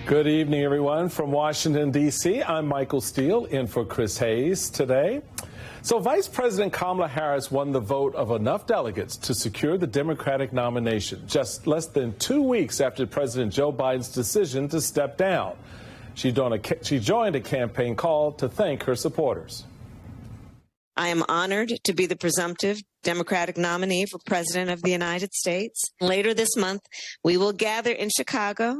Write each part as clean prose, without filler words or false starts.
Good evening, everyone. From Washington, D.C., I'm Michael Steele, in for Chris Hayes today. So Vice President Kamala Harris won the vote of enough delegates to secure the Democratic nomination just less than 2 weeks after President Joe Biden's decision to step down. She joined a campaign call to thank her supporters. I am honored to be the presumptive Democratic nominee for President of the United States. Later this month, we will gather in Chicago,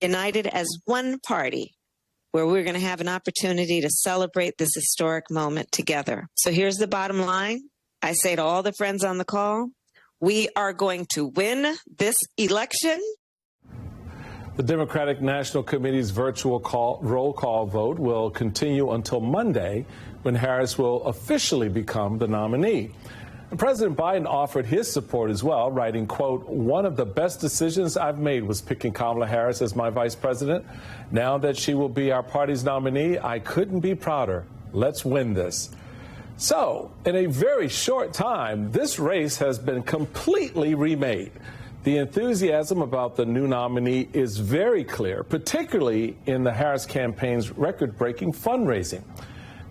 united as one party, where we're going to have an opportunity to celebrate this historic moment together. So here's the bottom line. I say to all the friends on the call, we are going to win this election. The Democratic National Committee's virtual roll call vote will continue until Monday, when Harris will officially become the nominee. And President Biden offered his support as well, writing, quote, "One of the best decisions I've made was picking Kamala Harris as my vice president. Now that she will be our party's nominee, I couldn't be prouder. Let's win this." So, in a very short time, this race has been completely remade. The enthusiasm about the new nominee is very clear, particularly in the Harris campaign's record-breaking fundraising.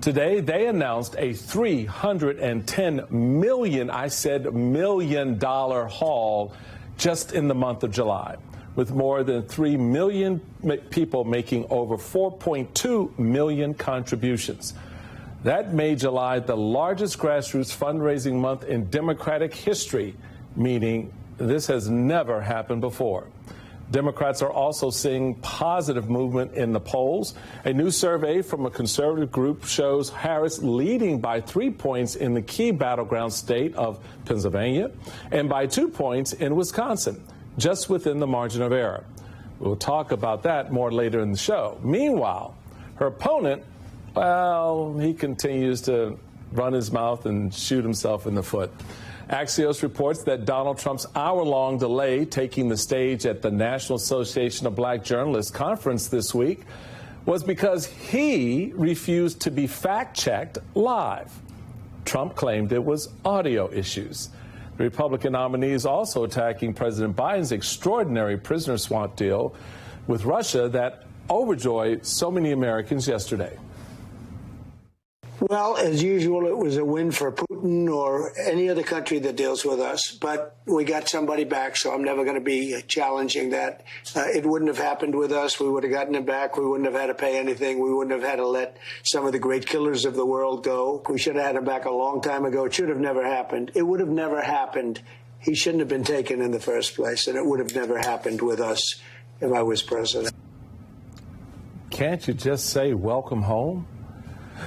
Today, they announced a $310 million, million haul just in the month of July, with more than 3 million people making over 4.2 million contributions. That made July the largest grassroots fundraising month in Democratic history, meaning this has never happened before. Democrats are also seeing positive movement in the polls. A new survey from a conservative group shows Harris leading by 3 points in the key battleground state of Pennsylvania and by 2 points in Wisconsin, just within the margin of error. We'll talk about that more later in the show. Meanwhile, her opponent, well, he continues to run his mouth and shoot himself in the foot. Axios reports that Donald Trump's hour-long delay taking the stage at the National Association of Black Journalists conference this week was because he refused to be fact-checked live. Trump claimed it was audio issues. The Republican nominee is also attacking President Biden's extraordinary prisoner swap deal with Russia that overjoyed so many Americans yesterday. Well, as usual, it was a win for Putin or any other country that deals with us. But we got somebody back, so I'm never going to be challenging that. It wouldn't have happened with us. We would have gotten it back. We wouldn't have had to pay anything. We wouldn't have had to let some of the great killers of the world go. We should have had him back a long time ago. It should have never happened. It would have never happened. He shouldn't have been taken in the first place, and it would have never happened with us if I was president. Can't you just say welcome home?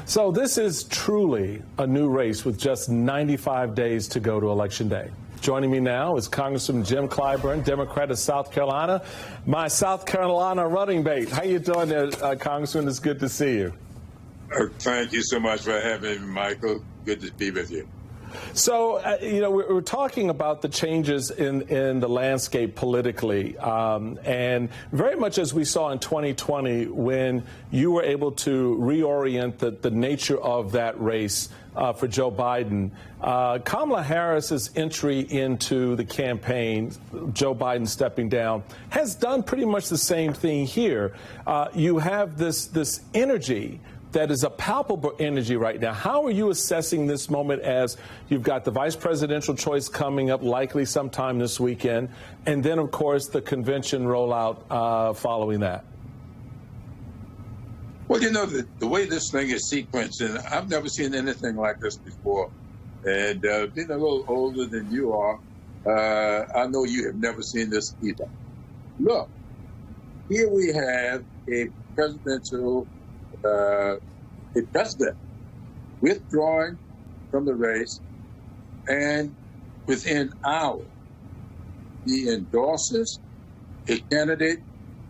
So this is truly a new race with just 95 days to go to Election Day. Joining me now is Congressman Jim Clyburn, Democrat of South Carolina, my South Carolina running mate. How you doing there, Congressman? It's good to see you. Thank you so much for having me, Michael. Good to be with you. So, we're talking about the changes in the landscape politically, and very much as we saw in 2020 when you were able to reorient the nature of that race for Joe Biden. Kamala Harris's entry into the campaign, Joe Biden stepping down, has done pretty much the same thing here. You have this energy that is a palpable energy right now. How are you assessing this moment as you've got the vice presidential choice coming up likely sometime this weekend, and then, of course, the convention rollout following that? Well, the way this thing is sequenced, and I've never seen anything like this before. And being a little older than you are, I know you have never seen this either. Look, here we have a presidential a president withdrawing from the race, and within hours, he endorses a candidate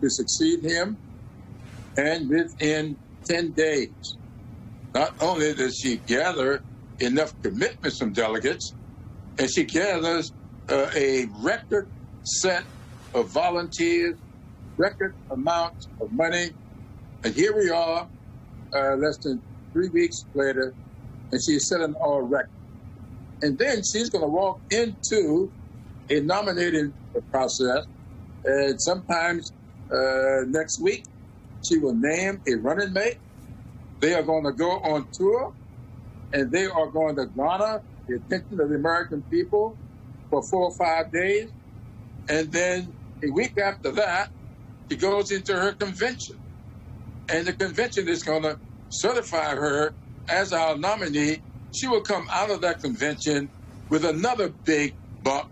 to succeed him, and within 10 days, not only does she gather enough commitments from delegates, and she gathers a record set of volunteers, record amount of money, and here we are, less than 3 weeks later, and she's set an all record. And then she's going to walk into a nominating process, and sometimes next week. She will name a running mate. They are going to go on tour, and they are going to garner the attention of the American people for 4 or 5 days. And then a week after that, she goes into her convention. And the convention is going to certify her as our nominee. She will come out of that convention with another big bump.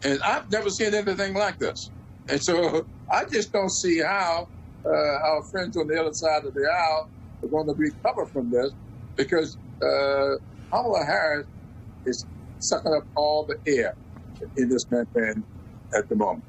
And I've never seen anything like this. And so I just don't see how our friends on the other side of the aisle are going to recover from this, because Kamala Harris is sucking up all the air in this campaign at the moment.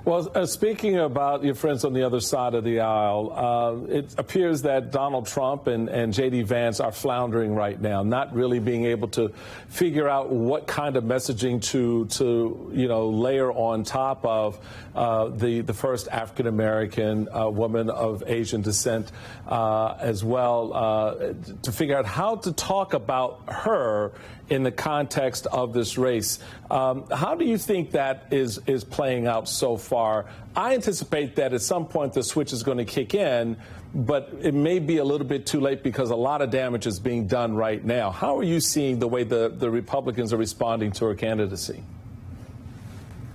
Well, speaking about your friends on the other side of the aisle, it appears that Donald Trump and J.D. Vance are floundering right now, not really being able to figure out what kind of messaging to layer on top of the first African-American woman of Asian descent as well, to figure out how to talk about her in the context of this race. How do you think that is playing out so far? I anticipate that at some point the switch is going to kick in, but it may be a little bit too late because a lot of damage is being done right now. How are you seeing the way the Republicans are responding to her candidacy?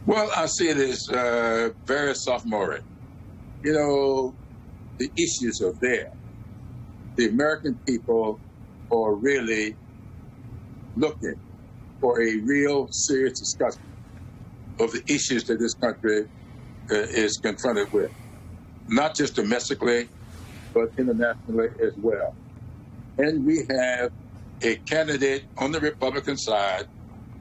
Well, I see it as very sophomoric. You know, the issues are there. The American people are really looking for a real serious discussion of the issues that this country is confronted with, not just domestically, but internationally as well. And we have a candidate on the Republican side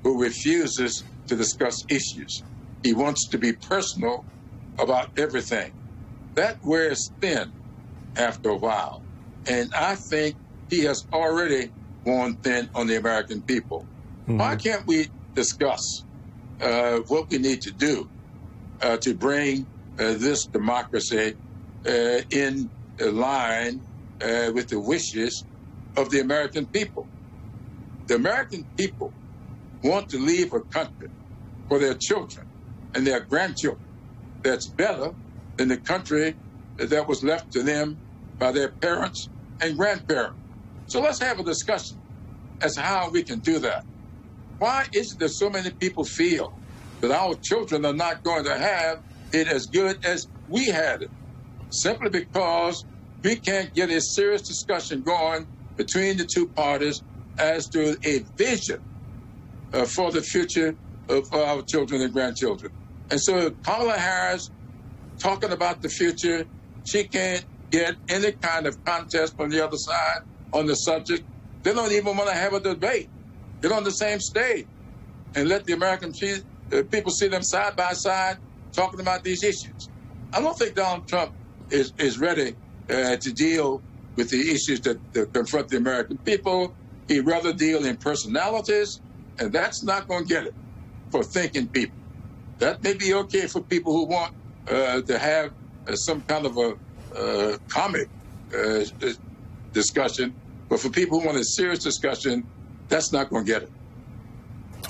who refuses to discuss issues. He wants to be personal about everything. That wears thin after a while. And I think he has already worn thin on the American people. Mm-hmm. Why can't we discuss what we need to do to bring this democracy in line with the wishes of the American people? The American people want to leave a country for their children and their grandchildren that's better than the country that was left to them by their parents and grandparents. So let's have a discussion as to how we can do that. Why is it that so many people feel that our children are not going to have it as good as we had it? Simply because we can't get a serious discussion going between the two parties as to a vision for the future of our children and grandchildren. And so Kamala Harris talking about the future, she can't get any kind of contest from the other side on the subject. They don't even want to have a debate. Get on the same stage and let the American people see them side by side talking about these issues. I don't think Donald Trump is ready to deal with the issues that confront the American people. He'd rather deal in personalities, and that's not going to get it for thinking people. That may be okay for people who want to have some kind of a comic discussion, but for people who want a serious discussion, that's not going to get it.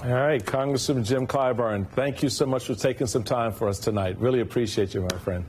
All right, Congressman Jim Clyburn, thank you so much for taking some time for us tonight. Really appreciate you, my friend.